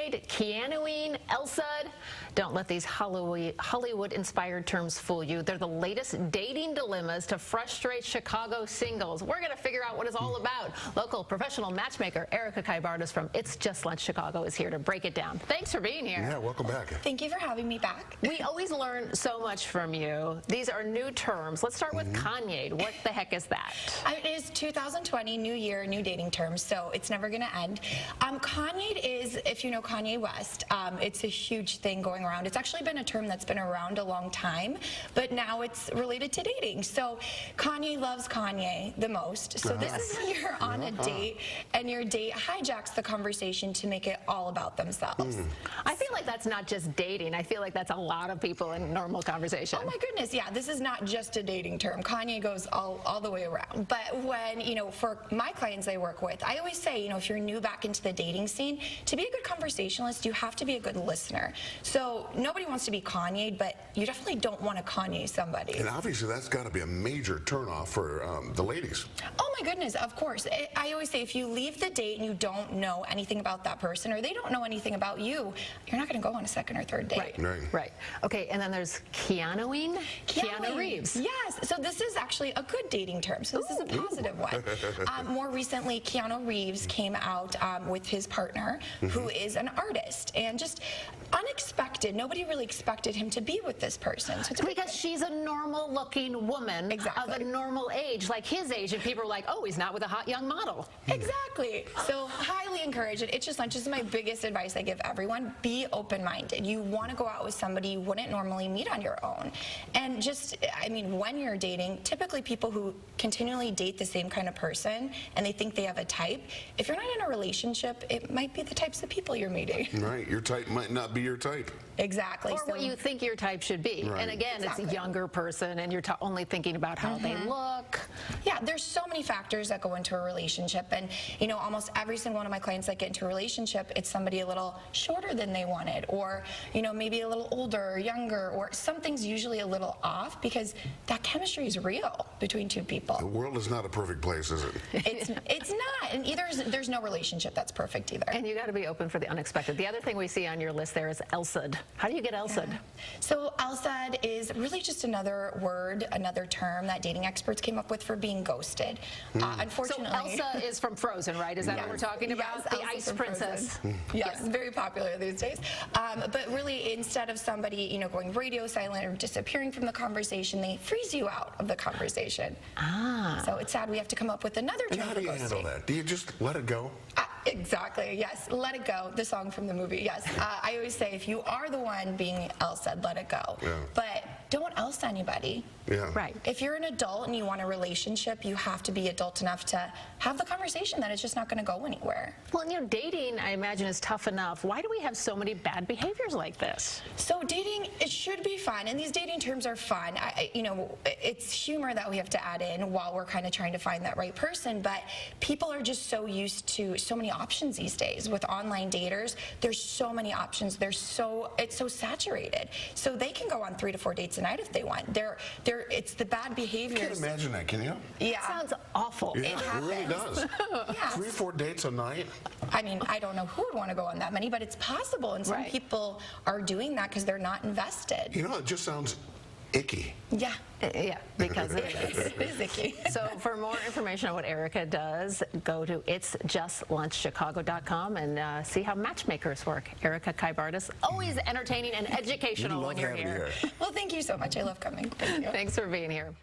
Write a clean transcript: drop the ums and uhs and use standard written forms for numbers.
Kanyade, Keanuing, Elsud. Don't let these Hollywood-inspired terms fool you. They're the latest dating dilemmas to frustrate Chicago singles. We're going to figure out what it's all about. Local professional matchmaker Erika Kybartas from It's Just Lunch Chicago is here to break it down. Thanks for being here. Yeah, welcome back. Thank you for having me back. We always learn so much from you. These are new terms. Let's start with Kanyade. What the heck is that? It is 2020, new year, new dating terms, so it's never going to end. Kanyade is, if you know Kanye West, it's a huge thing going around. It's actually been a term that's been around a long time, but now it's related to dating. So Kanye loves Kanye the most. So this is when you're on a date and your date hijacks the conversation to make it all about themselves. I feel like that's not just dating. I feel like that's a lot of people in normal conversation. Oh my goodness, yeah, this is not just a dating term. Kanye goes all the way around. But when, for my clients I work with, I always say, if you're new back into the dating scene, to be a good conversationalist, you have to be a good listener. So nobody wants to be Kanye, but you definitely don't want to Kanye somebody. And obviously that's got to be a major turnoff for the ladies. Oh my goodness, of course. I always say if you leave the date and you don't know anything about that person or they don't know anything about you, you're not going to go on a second or third date. Right. Okay, and then there's Keanuing. Keanu Reeves. Yes, so this is actually a good dating term. So this is a positive one. More recently, Keanu Reeves came out with his partner, who is an artist, and just unexpected. Nobody really expected him to be with this person. So because she's a normal-looking woman of a normal age, like his age, and people are like, oh, he's not with a hot young model. Exactly. So highly encourage it. It's Just Lunch is my biggest advice I give everyone. Be open-minded. You want to go out with somebody you wouldn't normally meet on your own. And just, when you're dating, typically people who continually date the same kind of person and they think they have a type, if you're not in a relationship, it might be the types of people you're meeting. Right. Your type might not be your type. Exactly. Or what you think your type should be. Right. And again, it's a younger person and you're only thinking about how they look. Yeah, there's so many factors that go into a relationship. And, almost every single one of my clients that get into a relationship, it's somebody a little shorter than they wanted, or, maybe a little older or younger, or something's usually a little off because that chemistry is real between two people. The world is not a perfect place, is it? It's not. And there's no relationship that's perfect either. And you got to be open for the unexpected. The other thing we see on your list there is Elsud. How do you get Elsud? Yeah. So Elsud is really just another word, another term that dating experts came up with for being ghosted. Unfortunately. So Elsa is from Frozen, right? Is that what we're talking about? Yes, the Ice Princess. Yes, very popular these days. But really, instead of somebody, going radio silent or disappearing from the conversation, they freeze you out of the conversation. So it's sad we have to come up with another term for ghosting. How do you handle that? Do you just let it go? Exactly, yes. Let it go, the song from the movie, yes. I always say if you are the one being Elsa'd, let it go. Yeah. But don't else anybody. Yeah. Right. If you're an adult and you want a relationship, you have to be adult enough to have the conversation that it's just not going to go anywhere. Well, dating, I imagine, is tough enough. Why do we have so many bad behaviors like this? So dating, it should be fun, and these dating terms are fun. It's humor that we have to add in while we're kind of trying to find that right person, but people are just so used to so many options these days. With online daters, there's so many options. It's so saturated. So they can go on 3 to 4 dates a night if they want. It's the bad behaviors. I can't imagine that, can you? Yeah. It sounds awful. Yeah, it really does. Yeah. 3 or 4 dates a night? I don't know who would want to go on that many, but it's possible, and some people are doing that because they're not invested. It just sounds icky. Yeah. Yeah, because it is. It is icky. So for more information on what Erika does, go to itsjustlunchchicago.com and see how matchmakers work. Erika Kybartas, always entertaining and educational when you're here. Well, thank you so much. I love coming. Thank you. Thanks for being here.